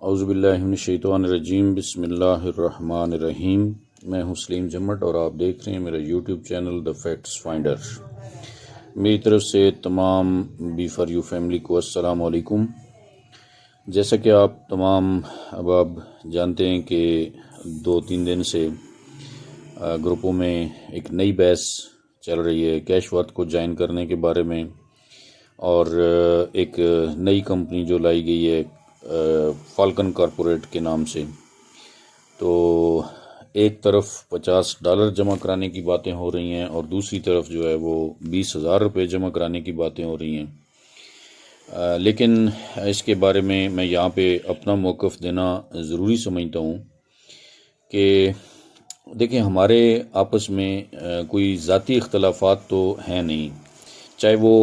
اعوذ باللہ من الشیطان الرجیم، بسم اللہ الرحمن الرحیم۔ میں ہوں سلیم جمٹ اور آپ دیکھ رہے ہیں میرا YouTube channel the facts finder. میری طرف سے تمام بی فار یو فیملی کو السلام علیکم۔ جیسا کہ آپ تمام احباب جانتے ہیں کہ 2-3 دن سے گروپوں میں ایک نئی بحث چل رہی ہے کیش ورتھ کو جوائن کرنے کے بارے میں، اور ایک نئی کمپنی جو لائی گئی ہے فالکن کارپوریٹ کے نام سے، تو ایک طرف $50 جمع کرانے کی باتیں ہو رہی ہیں اور دوسری طرف جو ہے وہ $20,000 جمع کرانے کی باتیں ہو رہی ہیں۔ لیکن اس کے بارے میں یہاں پہ اپنا موقف دینا ضروری سمجھتا ہوں کہ دیکھیں، ہمارے آپس میں کوئی ذاتی اختلافات تو ہیں نہیں، چاہے وہ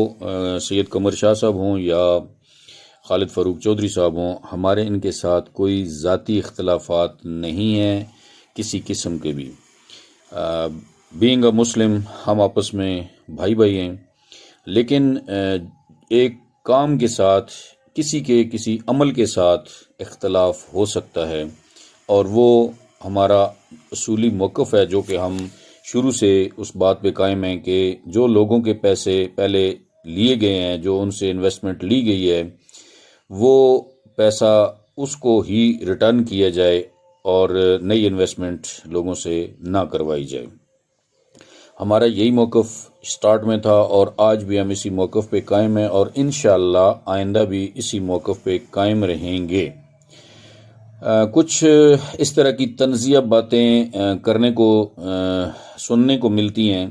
سید قمر شاہ صاحب ہوں یا خالد فاروق چودھری صاحب ہوں، ہمارے ان کے ساتھ کوئی ذاتی اختلافات نہیں ہیں کسی قسم کے بھی۔ بینگ اے مسلم ہم آپس میں بھائی بھائی ہیں، لیکن ایک کام کے ساتھ کسی عمل کے ساتھ اختلاف ہو سکتا ہے، اور وہ ہمارا اصولی موقف ہے جو کہ ہم شروع سے اس بات پہ قائم ہیں کہ جو لوگوں کے پیسے پہلے لیے گئے ہیں، جو ان سے انویسٹمنٹ لی گئی ہے، وہ پیسہ اس کو ہی ریٹرن کیا جائے اور نئی انویسٹمنٹ لوگوں سے نہ کروائی جائے۔ ہمارا یہی موقف سٹارٹ میں تھا اور آج بھی ہم اسی موقف پہ قائم ہیں، اور انشاءاللہ آئندہ بھی اسی موقف پہ قائم رہیں گے۔ کچھ اس طرح کی تنزیہ باتیں کرنے کو سننے کو ملتی ہیں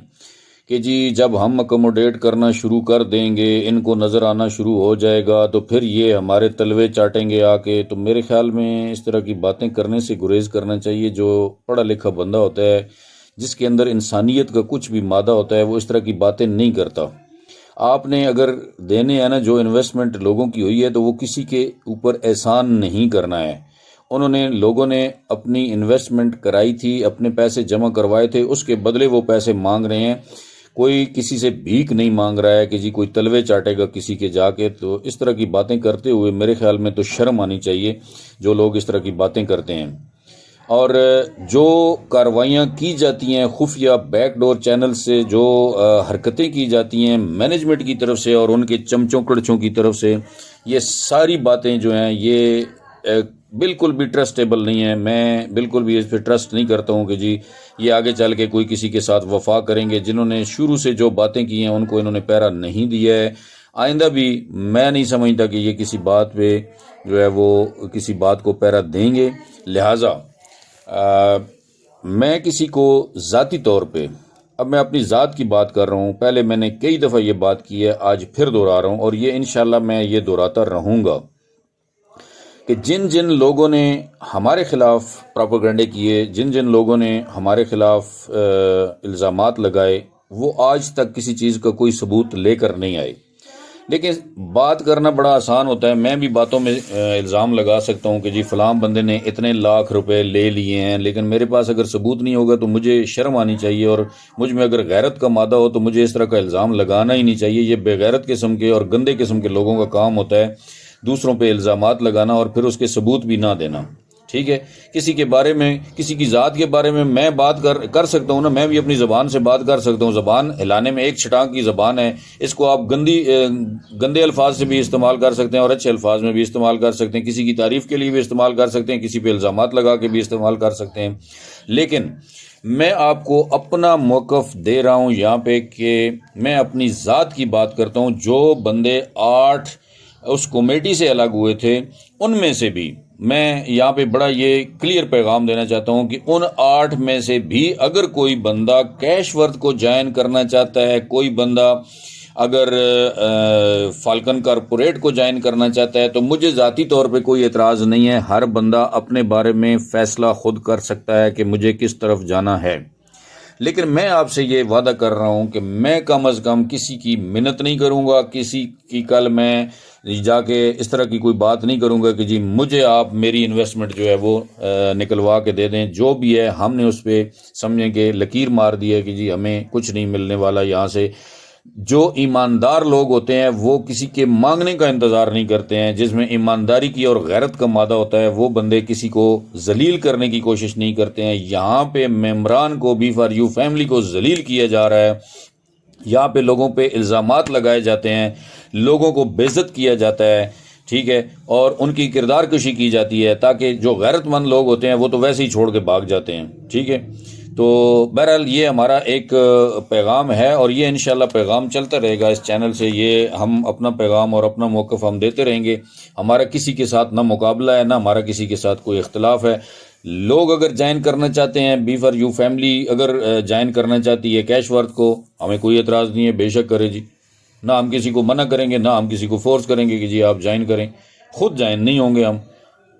کہ جی جب ہم اکوموڈیٹ کرنا شروع کر دیں گے، ان کو نظر آنا شروع ہو جائے گا تو پھر یہ ہمارے تلوے چاٹیں گے آ کے۔ تو میرے خیال میں اس طرح کی باتیں کرنے سے گریز کرنا چاہیے۔ جو پڑھا لکھا بندہ ہوتا ہے، جس کے اندر انسانیت کا کچھ بھی مادہ ہوتا ہے، وہ اس طرح کی باتیں نہیں کرتا۔ آپ نے اگر دینے ہیں نا جو انویسٹمنٹ لوگوں کی ہوئی ہے، تو وہ کسی کے اوپر احسان نہیں کرنا ہے۔ لوگوں نے اپنی انویسٹمنٹ کرائی تھی، اپنے پیسے جمع کروائے تھے، اس کے بدلے وہ پیسے مانگ رہے ہیں۔ کوئی کسی سے بھیک نہیں مانگ رہا ہے کہ جی کوئی تلوے چاٹے گا کسی کے جا کے۔ تو اس طرح کی باتیں کرتے ہوئے میرے خیال میں تو شرم آنی چاہیے جو لوگ اس طرح کی باتیں کرتے ہیں۔ اور جو کارروائیاں کی جاتی ہیں خفیہ بیک ڈور چینل سے، جو حرکتیں کی جاتی ہیں مینجمنٹ کی طرف سے اور ان کے چمچوں کڑچوں کی طرف سے، یہ ساری باتیں جو ہیں یہ بالکل بھی ٹرسٹیبل نہیں ہے۔ میں بالکل بھی اس پہ ٹرسٹ نہیں کرتا ہوں کہ جی یہ آگے چل کے کوئی کسی کے ساتھ وفا کریں گے۔ جنہوں نے شروع سے جو باتیں کی ہیں ان کو انہوں نے پیرا نہیں دیا ہے۔ آئندہ بھی میں نہیں سمجھتا کہ یہ کسی بات پہ جو ہے وہ کسی بات کو پیرا دیں گے۔ لہٰذا میں کسی کو ذاتی طور پہ، اب میں اپنی ذات کی بات کر رہا ہوں، پہلے میں نے کئی دفعہ یہ بات کی ہے، آج پھر دہرا رہا ہوں، اور یہ انشاءاللہ میں یہ دہراتا رہوں گا کہ جن لوگوں نے ہمارے خلاف پروپیگنڈے کیے، جن لوگوں نے ہمارے خلاف الزامات لگائے، وہ آج تک کسی چیز کا کوئی ثبوت لے کر نہیں آئے۔ لیکن بات کرنا بڑا آسان ہوتا ہے، میں بھی باتوں میں الزام لگا سکتا ہوں کہ جی فلاں بندے نے اتنے لاکھ روپے لے لیے ہیں، لیکن میرے پاس اگر ثبوت نہیں ہوگا تو مجھے شرم آنی چاہیے، اور مجھ میں اگر غیرت کا مادہ ہو تو مجھے اس طرح کا الزام لگانا ہی نہیں چاہیے۔ یہ بے غیرت قسم کے اور گندے قسم کے لوگوں کا کام ہوتا ہے، دوسروں پہ الزامات لگانا اور پھر اس کے ثبوت بھی نہ دینا۔ ٹھیک ہے، کسی کے بارے میں، کسی کی ذات کے بارے میں بات کر سکتا ہوں نا، میں بھی اپنی زبان سے بات کر سکتا ہوں۔ زبان ہلانے میں ایک چھٹانگ کی زبان ہے، اس کو آپ گندے الفاظ سے بھی استعمال کر سکتے ہیں اور اچھے الفاظ میں بھی استعمال کر سکتے ہیں، کسی کی تعریف کے لیے بھی استعمال کر سکتے ہیں، کسی پہ الزامات لگا کے بھی استعمال کر سکتے ہیں۔ لیکن میں آپ کو اپنا موقف دے رہا ہوں یہاں پہ کہ میں اپنی ذات کی بات کرتا ہوں۔ جو بندے 8 اس کمیٹی سے الگ ہوئے تھے، ان میں سے بھی میں یہاں پہ بڑا یہ کلیئر پیغام دینا چاہتا ہوں کہ ان 8 میں سے بھی اگر کوئی بندہ کیش ورتھ کو جوائن کرنا چاہتا ہے، کوئی بندہ اگر فالکن کارپوریٹ کو جوائن کرنا چاہتا ہے، تو مجھے ذاتی طور پہ کوئی اعتراض نہیں ہے۔ ہر بندہ اپنے بارے میں فیصلہ خود کر سکتا ہے کہ مجھے کس طرف جانا ہے۔ لیکن میں آپ سے یہ وعدہ کر رہا ہوں کہ میں کم از کم کسی کی منت نہیں کروں گا، کسی کی کل میں جا کے اس طرح کی کوئی بات نہیں کروں گا کہ جی مجھے آپ میری انویسٹمنٹ جو ہے وہ نکلوا کے دے دیں۔ جو بھی ہے ہم نے اس پہ سمجھیں کہ لکیر مار دی ہے کہ جی ہمیں کچھ نہیں ملنے والا یہاں سے۔ جو ایماندار لوگ ہوتے ہیں وہ کسی کے مانگنے کا انتظار نہیں کرتے ہیں، جس میں ایمانداری کی اور غیرت کا مادہ ہوتا ہے، وہ بندے کسی کو ذلیل کرنے کی کوشش نہیں کرتے ہیں۔ یہاں پہ ممبران کو، بی فار یو فیملی کو ذلیل کیا جا رہا ہے، یہاں پہ لوگوں پہ الزامات لگائے جاتے ہیں، لوگوں کو بے عزت کیا جاتا ہے، ٹھیک ہے، اور ان کی کردار کشی کی جاتی ہے، تاکہ جو غیرت مند لوگ ہوتے ہیں وہ تو ویسے ہی چھوڑ کے بھاگ جاتے ہیں، ٹھیک ہے۔ تو بہرحال یہ ہمارا ایک پیغام ہے، اور یہ انشاءاللہ پیغام چلتا رہے گا اس چینل سے۔ یہ ہم اپنا پیغام اور اپنا موقف ہم دیتے رہیں گے۔ ہمارا کسی کے ساتھ نہ مقابلہ ہے، نہ ہمارا کسی کے ساتھ کوئی اختلاف ہے۔ لوگ اگر جوائن کرنا چاہتے ہیں، بی فار یو فیملی اگر جوائن کرنا چاہتی ہے کیش ورتھ کو، ہمیں کوئی اعتراض نہیں ہے، بے شک کرے جی، نہ ہم کسی کو منع کریں گے، نہ ہم کسی کو فورس کریں گے کہ جی آپ جوائن کریں، خود جوائن نہیں ہوں گے ہم۔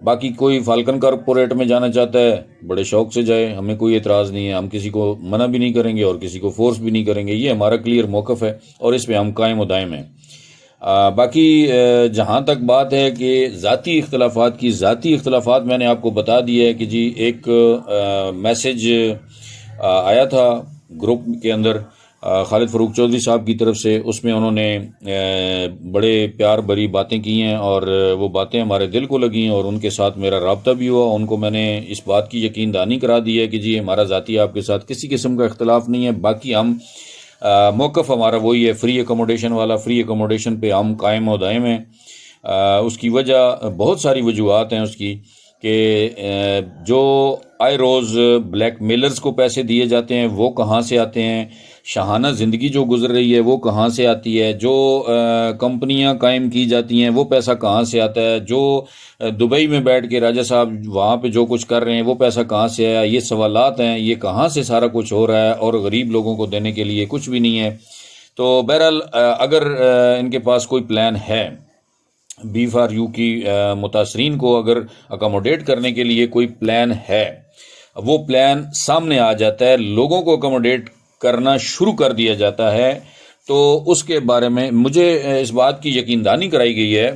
باقی کوئی فالکن کارپوریٹ میں جانا چاہتا ہے، بڑے شوق سے جائے، ہمیں کوئی اعتراض نہیں ہے، ہم کسی کو منع بھی نہیں کریں گے اور کسی کو فورس بھی نہیں کریں گے، یہ ہمارا کلیئر موقف ہے اور اس پہ ہم قائم و دائم ہیں۔ باقی جہاں تک بات ہے کہ ذاتی اختلافات کی، ذاتی اختلافات میں نے آپ کو بتا دیا ہے کہ جی ایک میسج آیا تھا گروپ کے اندر خالد فروخ چودھری صاحب کی طرف سے، اس میں انہوں نے بڑے پیار بھری باتیں کی ہیں، اور وہ باتیں ہمارے دل کو لگیں، اور ان کے ساتھ میرا رابطہ بھی ہوا۔ ان کو میں نے اس بات کی یقین دہانی کرا دی ہے کہ جی ہمارا ذاتی آپ کے ساتھ کسی قسم کا اختلاف نہیں ہے۔ باقی ہم موقف ہمارا وہی ہے، فری اکوموڈیشن والا، فری اکوموڈیشن پہ ہم قائم و دائم ہیں۔ اس کی وجہ بہت ساری وجوہات ہیں اس کی، کہ جو آئے روز بلیک میلرز کو پیسے دیے جاتے ہیں وہ کہاں سے آتے ہیں، شاہانہ زندگی جو گزر رہی ہے وہ کہاں سے آتی ہے، جو کمپنیاں قائم کی جاتی ہیں وہ پیسہ کہاں سے آتا ہے، جو دبئی میں بیٹھ کے راجہ صاحب وہاں پہ جو کچھ کر رہے ہیں وہ پیسہ کہاں سے آیا، یہ سوالات ہیں، یہ کہاں سے سارا کچھ ہو رہا ہے، اور غریب لوگوں کو دینے کے لیے کچھ بھی نہیں ہے۔ تو بہرحال اگر ان کے پاس کوئی پلان ہے، بی فار یو کی متاثرین کو اگر اکوموڈیٹ کرنے کے لیے کوئی پلان ہے، وہ پلان سامنے آ جاتا ہے، لوگوں کو اکوموڈیٹ کرنا شروع کر دیا جاتا ہے، تو اس کے بارے میں مجھے اس بات کی یقین دہانی کرائی گئی ہے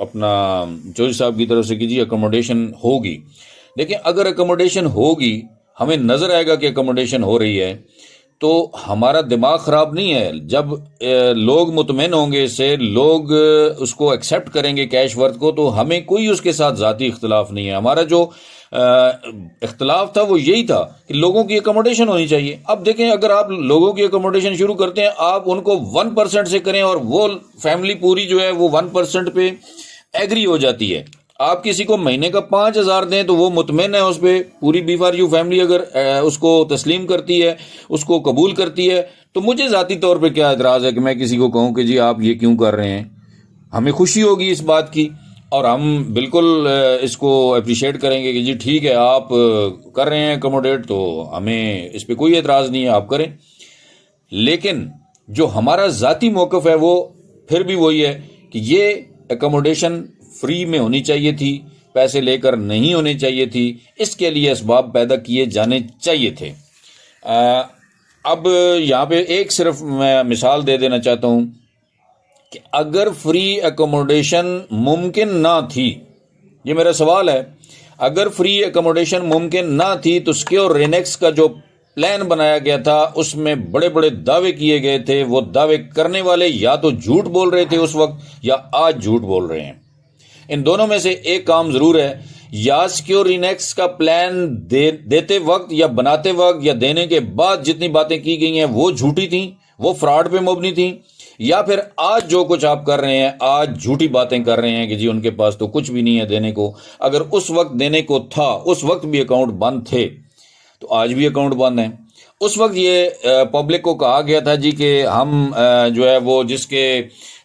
اپنا چودھری صاحب کی طرف سے کہ جی اکوموڈیشن ہوگی۔ دیکھیں، اگر اکوموڈیشن ہوگی، ہمیں نظر آئے گا کہ اکوموڈیشن ہو رہی ہے، تو ہمارا دماغ خراب نہیں ہے۔ جب لوگ مطمئن ہوں گے، اس سے لوگ اس کو ایکسیپٹ کریں گے کیش ورتھ کو، تو ہمیں کوئی اس کے ساتھ ذاتی اختلاف نہیں ہے۔ ہمارا جو اختلاف تھا وہ یہی تھا کہ لوگوں کی اکوموڈیشن ہونی چاہیے۔ اب دیکھیں، اگر آپ لوگوں کی اکوموڈیشن شروع کرتے ہیں، آپ ان کو 1% سے کریں، اور وہ فیملی پوری جو ہے وہ 1% پہ ایگری ہو جاتی ہے۔ آپ کسی کو مہینے کا 5,000 دیں تو وہ مطمئن ہے اس پہ، پوری بی فار یو فیملی اگر اس کو تسلیم کرتی ہے، اس کو قبول کرتی ہے، تو مجھے ذاتی طور پہ کیا اعتراض ہے کہ میں کسی کو کہوں کہ جی آپ یہ کیوں کر رہے ہیں۔ ہمیں خوشی ہوگی اس بات کی، اور ہم بالکل اس کو اپریشیٹ کریں گے کہ جی ٹھیک ہے، آپ کر رہے ہیں اکوموڈیٹ، تو ہمیں اس پہ کوئی اعتراض نہیں ہے، آپ کریں۔ لیکن جو ہمارا ذاتی موقف ہے وہ پھر بھی وہی ہے کہ یہ اکوموڈیشن فری میں ہونی چاہیے تھی، پیسے لے کر نہیں ہونی چاہیے تھی، اس کے لیے اسباب پیدا کیے جانے چاہیے تھے۔ اب یہاں پہ ایک صرف میں مثال دے دینا چاہتا ہوں کہ اگر فری اکوموڈیشن ممکن نہ تھی، یہ میرا سوال ہے، اگر فری اکوموڈیشن ممکن نہ تھی تو سکیور رینیکس کا جو پلان بنایا گیا تھا اس میں بڑے بڑے دعوے کیے گئے تھے، وہ دعوے کرنے والے یا تو جھوٹ بول رہے تھے اس وقت، یا آج جھوٹ بول رہے ہیں۔ ان دونوں میں سے ایک کام ضرور ہے، یا سکیور رینیکس کا پلان دیتے وقت یا بناتے وقت یا دینے کے بعد جتنی باتیں کی گئی ہیں وہ جھوٹی تھیں، وہ فراڈ پہ مبنی تھیں، یا پھر آج جو کچھ آپ کر رہے ہیں آج جھوٹی باتیں کر رہے ہیں کہ جی ان کے پاس تو کچھ بھی نہیں ہے دینے کو۔ اگر اس وقت دینے کو تھا، اس وقت بھی اکاؤنٹ بند تھے، تو آج بھی اکاؤنٹ بند ہیں۔ اس وقت یہ پبلک کو کہا گیا تھا جی کہ ہم جو ہے وہ جس کے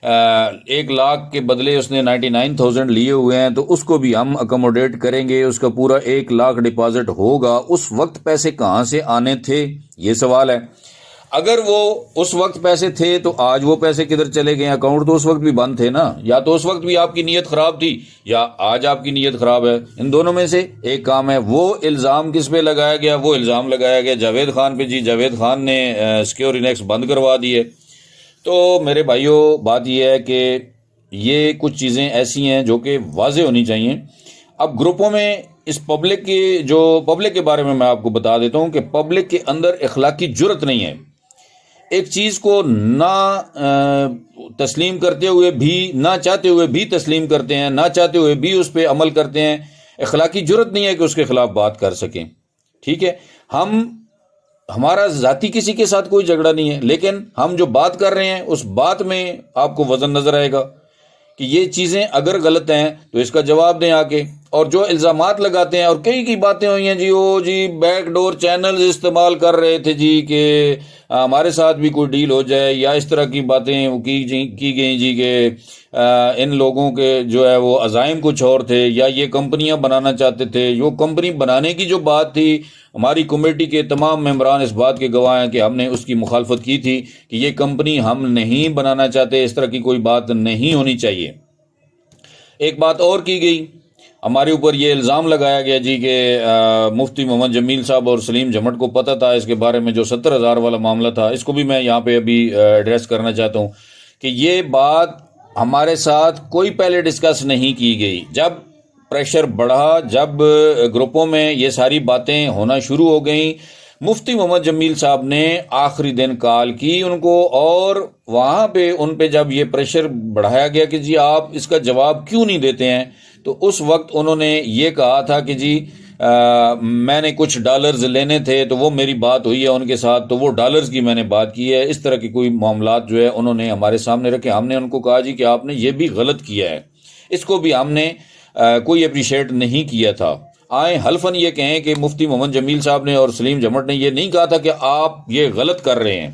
1 لاکھ کے بدلے اس نے 99,000 لیے ہوئے ہیں، تو اس کو بھی ہم اکوموڈیٹ کریں گے، اس کا پورا 1 لاکھ ڈپازٹ ہوگا۔ اس وقت پیسے کہاں سے آنے تھے، یہ سوال ہے۔ اگر وہ اس وقت پیسے تھے تو آج وہ پیسے کدھر چلے گئے؟ اکاؤنٹ تو اس وقت بھی بند تھے نا، یا تو اس وقت بھی آپ کی نیت خراب تھی یا آج آپ کی نیت خراب ہے۔ ان دونوں میں سے ایک کام ہے۔ وہ الزام کس پہ لگایا گیا؟ وہ الزام لگایا گیا جاوید خان پہ، جی جاوید خان نے سکیور رینیکس بند کروا دیے۔ تو میرے بھائیوں، بات یہ ہے کہ یہ کچھ چیزیں ایسی ہیں جو کہ واضح ہونی چاہیے۔ اب گروپوں میں اس پبلک کے بارے میں آپ کو بتا دیتا ہوں کہ پبلک کے اندر اخلاقی جرت نہیں ہے۔ ایک چیز کو نہ تسلیم کرتے ہوئے بھی، نہ چاہتے ہوئے بھی تسلیم کرتے ہیں، نہ چاہتے ہوئے بھی اس پہ عمل کرتے ہیں، اخلاقی جرت نہیں ہے کہ اس کے خلاف بات کر سکیں. ٹھیک ہے، ہمارا ذاتی کسی کے ساتھ کوئی جھگڑا نہیں ہے، لیکن ہم جو بات کر رہے ہیں اس بات میں آپ کو وزن نظر آئے گا کہ یہ چیزیں اگر غلط ہیں تو اس کا جواب دیں آ کے. اور جو الزامات لگاتے ہیں، اور کئی باتیں ہوئی ہیں جی بیک ڈور چینلز استعمال کر رہے تھے جی کہ ہمارے ساتھ بھی کوئی ڈیل ہو جائے، یا اس طرح کی باتیں کی گئیں جی کہ ان لوگوں کے جو ہے وہ عزائم کچھ اور تھے، یا یہ کمپنیاں بنانا چاہتے تھے. وہ کمپنی بنانے کی جو بات تھی، ہماری کمیٹی کے تمام ممبران اس بات کے گواہ ہیں کہ ہم نے اس کی مخالفت کی تھی کہ یہ کمپنی ہم نہیں بنانا چاہتے، اس طرح کی کوئی بات نہیں ہونی چاہیے. ایک بات اور کی گئی، ہمارے اوپر یہ الزام لگایا گیا جی کہ مفتی محمد جمیل صاحب اور سلیم جمٹ کو پتہ تھا اس کے بارے میں، جو 70,000 والا معاملہ تھا. اس کو بھی میں یہاں پہ ابھی ایڈریس کرنا چاہتا ہوں کہ یہ بات ہمارے ساتھ کوئی پہلے ڈسکس نہیں کی گئی. جب پریشر بڑھا، جب گروپوں میں یہ ساری باتیں ہونا شروع ہو گئیں، مفتی محمد جمیل صاحب نے آخری دن کال کی ان کو، اور وہاں پہ ان پہ جب یہ پریشر بڑھایا گیا کہ جی آپ اس کا جواب کیوں نہیں دیتے ہیں، تو اس وقت انہوں نے یہ کہا تھا کہ جی میں نے کچھ ڈالرز لینے تھے تو وہ میری بات ہوئی ہے ان کے ساتھ، تو وہ ڈالرز کی میں نے بات کی ہے. اس طرح کے کوئی معاملات جو ہے انہوں نے ہمارے سامنے رکھے. ہم نے ان کو کہا جی کہ آپ نے یہ بھی غلط کیا ہے، اس کو بھی ہم نے کوئی اپریشیٹ نہیں کیا تھا. آئیں حلفاً یہ کہیں کہ مفتی محمد جمیل صاحب نے اور سلیم جمٹ نے یہ نہیں کہا تھا کہ آپ یہ غلط کر رہے ہیں.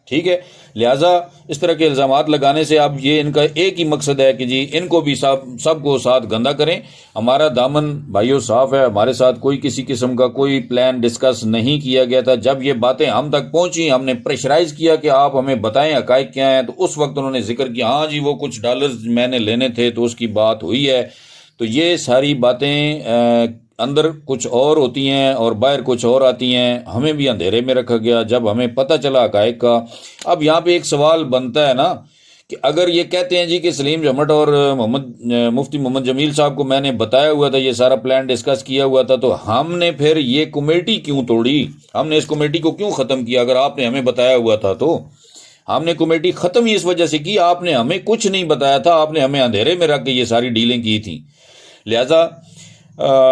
ٹھیک ہے، لہٰذا اس طرح کے الزامات لگانے سے اب یہ ان کا ایک ہی مقصد ہے کہ جی ان کو بھی سب کو ساتھ گندا کریں. ہمارا دامن بھائیو صاف ہے، ہمارے ساتھ کوئی کسی قسم کا کوئی پلان ڈسکس نہیں کیا گیا تھا. جب یہ باتیں ہم تک پہنچی، ہم نے پریشرائز کیا کہ آپ ہمیں بتائیں حقائق کیا ہیں، تو اس وقت انہوں نے ذکر کیا ہاں جی وہ کچھ ڈالرز میں نے لینے تھے تو اس کی بات ہوئی ہے. تو یہ ساری باتیں اندر کچھ اور ہوتی ہیں اور باہر کچھ اور آتی ہیں. ہمیں بھی اندھیرے میں رکھا گیا جب ہمیں پتہ چلا حقائق کا. اب یہاں پہ ایک سوال بنتا ہے نا کہ اگر یہ کہتے ہیں جی کہ سلیم جمٹ اور مفتی محمد جمیل صاحب کو میں نے بتایا ہوا تھا، یہ سارا پلان ڈسکس کیا ہوا تھا، تو ہم نے پھر یہ کمیٹی کیوں توڑی؟ ہم نے اس کمیٹی کو کیوں ختم کیا؟ اگر آپ نے ہمیں بتایا ہوا تھا تو ہم نے کمیٹی ختم ہی اس وجہ سے کی، آپ نے ہمیں کچھ نہیں بتایا تھا، آپ نے ہمیں اندھیرے میں رکھ کے یہ ساری ڈیلیں کی تھیں. لہذا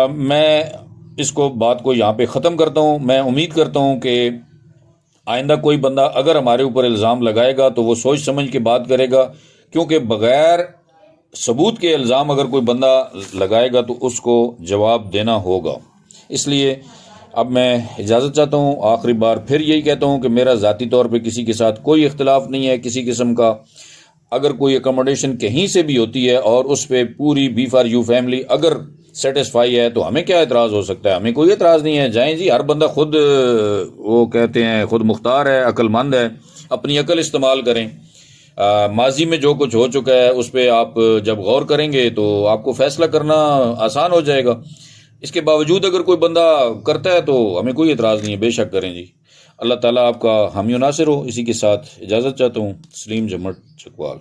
میں اس کو بات کو یہاں پہ ختم کرتا ہوں. میں امید کرتا ہوں کہ آئندہ کوئی بندہ اگر ہمارے اوپر الزام لگائے گا تو وہ سوچ سمجھ کے بات کرے گا، کیونکہ بغیر ثبوت کے الزام اگر کوئی بندہ لگائے گا تو اس کو جواب دینا ہوگا. اس لیے اب میں اجازت چاہتا ہوں. آخری بار پھر یہی کہتا ہوں کہ میرا ذاتی طور پہ کسی کے ساتھ کوئی اختلاف نہیں ہے کسی قسم کا. اگر کوئی اکاموڈیشن کہیں سے بھی ہوتی ہے اور اس پہ پوری B4U فیملی اگر سیٹسفائی ہے تو ہمیں کیا اعتراض ہو سکتا ہے؟ ہمیں کوئی اعتراض نہیں ہے. جائیں جی، ہر بندہ خود وہ کہتے ہیں خود مختار ہے، عقل مند ہے، اپنی عقل استعمال کریں. ماضی میں جو کچھ ہو چکا ہے اس پہ آپ جب غور کریں گے تو آپ کو فیصلہ کرنا آسان ہو جائے گا. اس کے باوجود اگر کوئی بندہ کرتا ہے تو ہمیں کوئی اعتراض نہیں ہے، بے شک کریں جی. اللہ تعالیٰ آپ کا حامی و ناصر ہو. اسی کے ساتھ اجازت چاہتا ہوں. سلیم جمٹ چکوال.